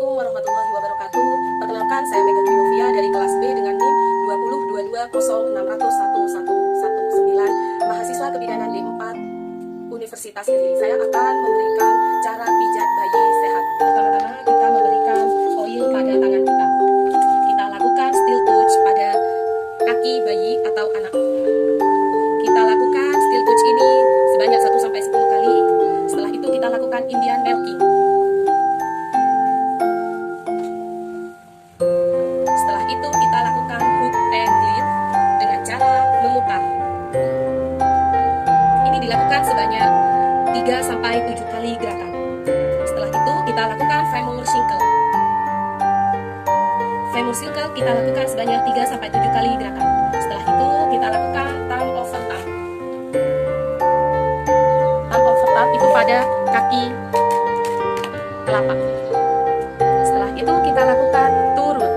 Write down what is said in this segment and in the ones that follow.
Assalamualaikum warahmatullahi wabarakatuh. Perkenalkan, saya Megan Novia dari kelas B dengan NIM 2022060611119, mahasiswa kebidanan D4 Universitas Kediri. Saya akan memberikan cara pijat bayi sehat. Pertama-tama kita memberikan oil pada tangan kita. Kita lakukan steel touch pada kaki bayi atau anak. Kita lakukan steel touch ini sebanyak 1-10 kali. Setelah itu kita lakukan Indian milking. Setelah itu kita lakukan hook and glide dengan cara memutar. Ini dilakukan sebanyak 3-7 kali gerakan. Setelah itu kita lakukan femur circle. Femur circle kita lakukan sebanyak 3-7 kali gerakan. Setelah itu kita lakukan thumb over thumb. Thumb over thumb itu pada kaki telapak. Setelah itu kita lakukan turun.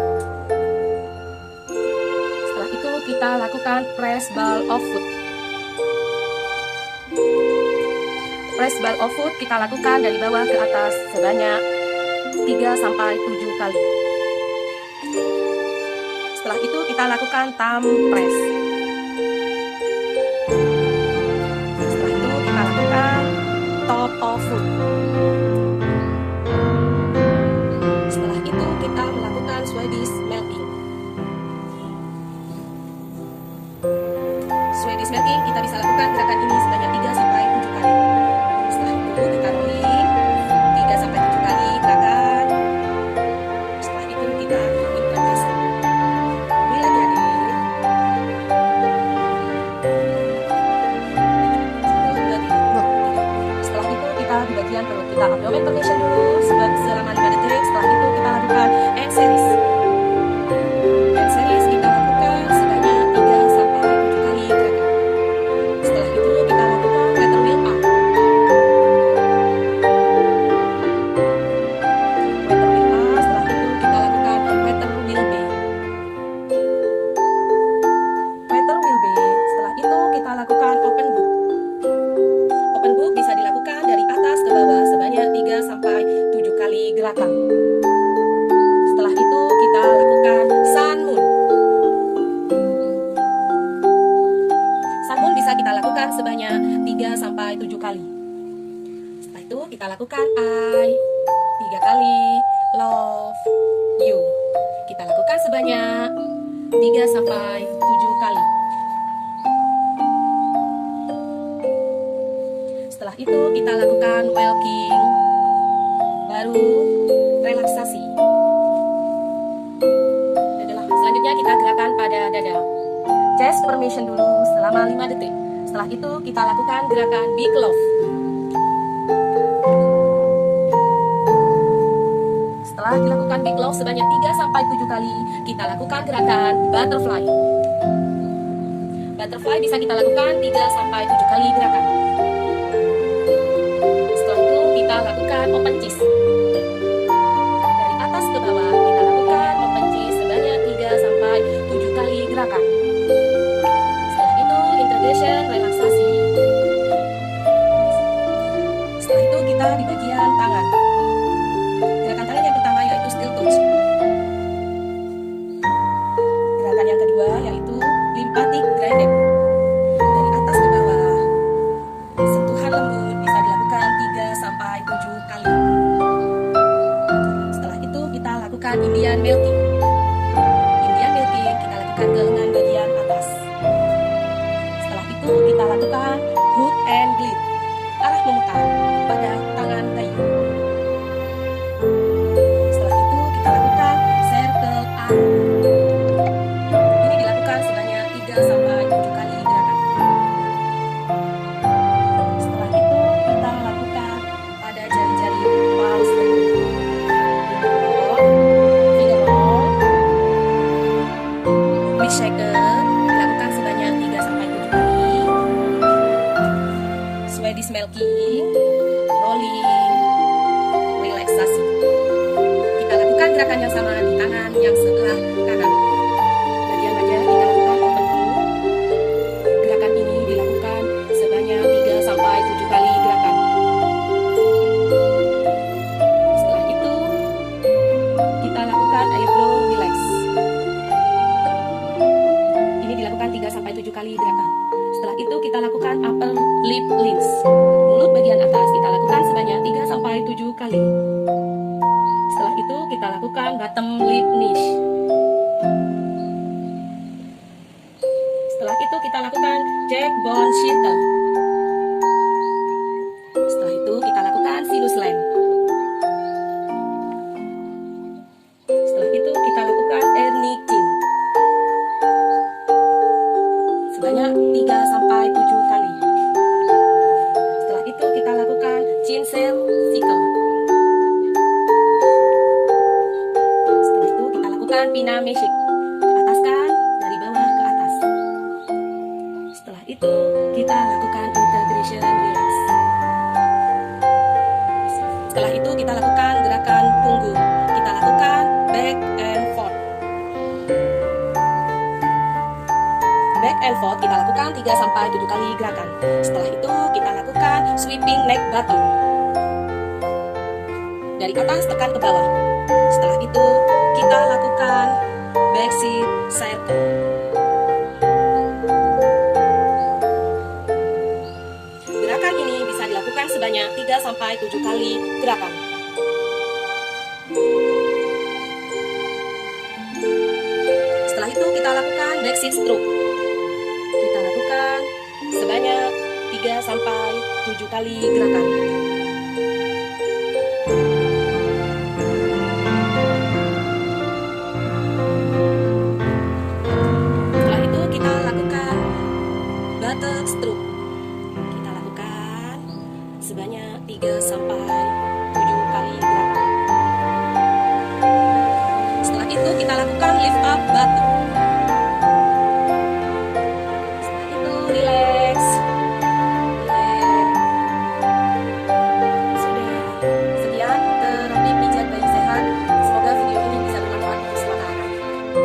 Setelah itu kita lakukan press ball of foot. Press ball of foot kita lakukan dari bawah ke atas sebanyak 3-7 kali. Setelah itu kita lakukan thumb press. Setelah itu kita lakukan top of foot. Setelah itu kita melakukan Swedish milking. Swedish milking kita bisa lakukan gerakan ini sebanyak 3-7 kali. Setelah itu kita rolling 3-7 kali gerakan. Setelah itu kita invertation. Ini lagi adik. Setelah itu kita di bagian perut kita abdomen rotation dulu selama 5 detik. Setelah itu kita lakukan end series. End series kita lakukan sebanyak 3-7 kali gerakan. Setelah itu kita lakukan water wheel up. Water wheel up. Setelah itu kita lakukan water wheel B. Water wheel B. Setelah itu kita lakukan open book. Open book bisa dilakukan dari atas ke bawah sebanyak 3-7 kali gerakan. Setelah itu kita lakukan sun moon. Sun moon bisa kita lakukan sebanyak 3-7 kali. Setelah itu kita lakukan I 3 kali, love you. Kita lakukan sebanyak 3-7 kali. Setelah itu kita lakukan walking, baru relaksasi. Selanjutnya kita gerakan pada dada. Chest formation dulu selama 5 detik. Setelah itu kita lakukan gerakan big love. Setelah dilakukan big love sebanyak 3-7 kali, kita lakukan gerakan butterfly. Butterfly bisa kita lakukan 3-7 kali gerakan. Setelah itu kita lakukan open chest. Dari atas ke bawah kita lakukan open chest sebanyak 3-7 kali gerakan. Setelah itu integration relaksasi. Setelah itu kita di bagian tangan. Gerakan tangan yang pertama yaitu steel touch. Gerakan yang kedua yaitu lymphatic drainage. Dari atas ke bawah, sentuhan lembut bisa dilakukan 3-7 kali. Setelah itu kita lakukan Indian milking. Indian milking kita lakukan ke lengan bagian atas. Setelah itu kita lakukan hook and glide, arah memutar pada tangan bayi. Setelah itu kita lakukan circle arm. Ini dilakukan sebanyak 3-7 kali gerakan. Setelah itu kita lakukan pada jari-jari palms finger roll, wrist shaker dilakukan sebanyak 3-7 kali. Swedish milking, rolling, relaksasi. Kita lakukan gerakan yang sama di tangan yang sebelah kanan. Bagian wajah kita lakukan open book. Gerakan ini dilakukan sebanyak 3-7 kali gerakan. Setelah itu kita lakukan bottom lip niche. Setelah itu kita lakukan jack bone shifter. Setelah itu kita lakukan sinus length. Setelah itu kita lakukan hernia chin sebanyak 3-7 kali. Setelah itu kita lakukan chin shell cycle. Setelah itu kita lakukan pinna magic. Ataskan dari bawah ke atas. Setelah itu kita lakukan integration relax. Setelah itu kita lakukan gerakan punggung. Kita lakukan back and forth. Back and forth kita lakukan 3-7 kali gerakan. Setelah itu kita lakukan sweeping neck bottom. Dari atas tekan ke bawah. Setelah itu kita lakukan back seat circle. Gerakan ini bisa dilakukan sebanyak 3-7 kali gerakan. Setelah itu kita lakukan back seat stroke. Kita lakukan sebanyak 3-7 kali gerakan. Setelah itu kita lakukan buttock stroke. Kita lakukan sebanyak 3-7 kali gerakan. Setelah itu kita lakukan lift up buttock.